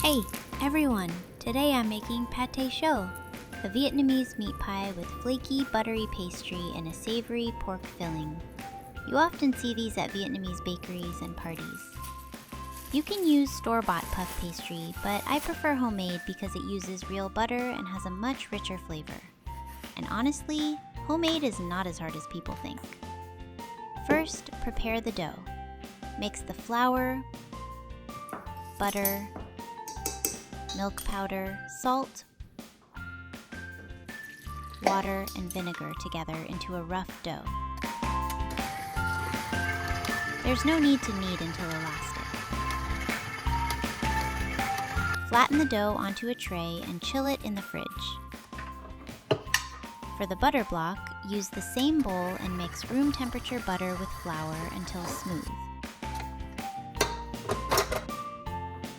Hey everyone! Today I'm making Pâté Chaud, a Vietnamese meat pie with flaky, buttery pastry and a savory pork filling. You often see these at Vietnamese bakeries and parties. You can use store-bought puff pastry, but I prefer homemade because it uses real butter and has a much richer flavor. And honestly, homemade is not as hard as people think. First, prepare the dough. Mix the flour, butter, milk powder, salt, water, and vinegar together into a rough dough. There's no need to knead until elastic. Flatten the dough onto a tray and chill it in the fridge. For the butter block, use the same bowl and mix room temperature butter with flour until smooth.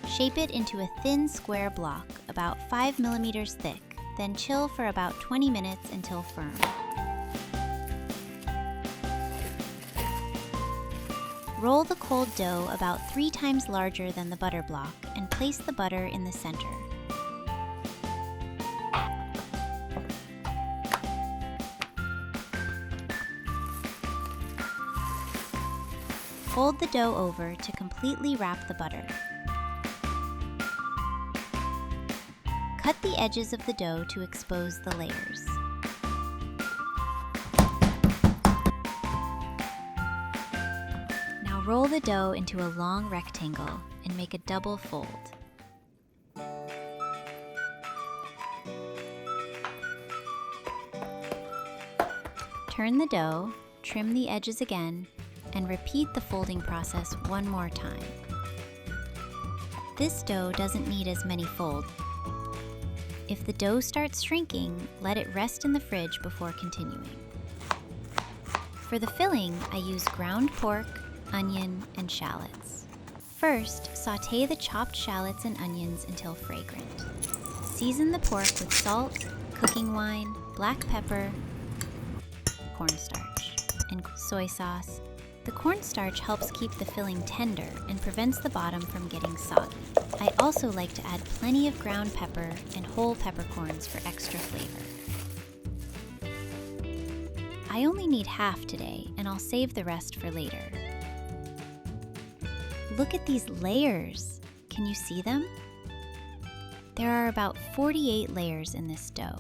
Shape it into a thin square block, about 5 millimeters thick, then chill for about 20 minutes until firm. Roll the cold dough about 3 times larger than the butter block and place the butter in the center. Fold the dough over to completely wrap the butter. Cut the edges of the dough to expose the layers. Now roll the dough into a long rectangle and make a double fold. Turn the dough, trim the edges again, and repeat the folding process one more time. This dough doesn't need as many folds. If the dough starts shrinking, let it rest in the fridge before continuing. For the filling, I use ground pork, onion, and shallots. First, sauté the chopped shallots and onions until fragrant. Season the pork with salt, cooking wine, black pepper, cornstarch, and soy sauce. The cornstarch helps keep the filling tender and prevents the bottom from getting soggy. I also like to add plenty of ground pepper and whole peppercorns for extra flavor. I only need half today, and I'll save the rest for later. Look at these layers! Can you see them? There are about 48 layers in this dough.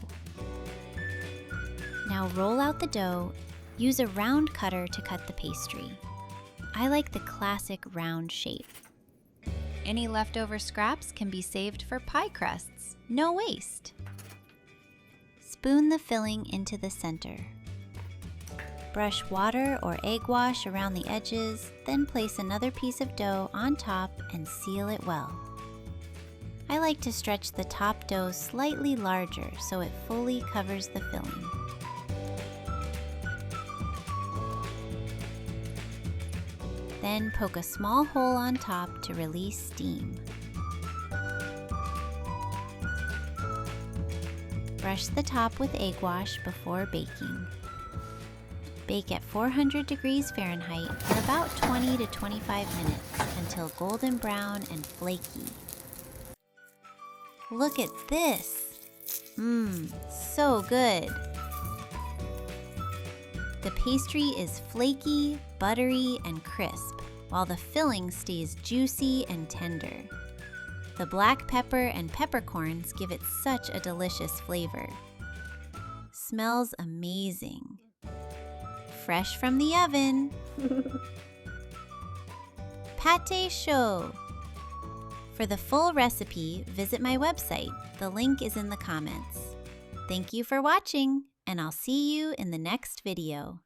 Now roll out the dough. Use a round cutter to cut the pastry. I like the classic round shape. Any leftover scraps can be saved for pie crusts. No waste! Spoon the filling into the center. Brush water or egg wash around the edges, then place another piece of dough on top and seal it well. I like to stretch the top dough slightly larger so it fully covers the filling. Then poke a small hole on top to release steam. Brush the top with egg wash before baking. Bake at 400 degrees Fahrenheit for about 20 to 25 minutes until golden brown and flaky. Look at this! So good! The pastry is flaky, buttery, and crisp, while the filling stays juicy and tender. The black pepper and peppercorns give it such a delicious flavor. Smells amazing. Fresh from the oven. Pâté Chaud. For the full recipe, visit my website. The link is in the comments. Thank you for watching, and I'll see you in the next video.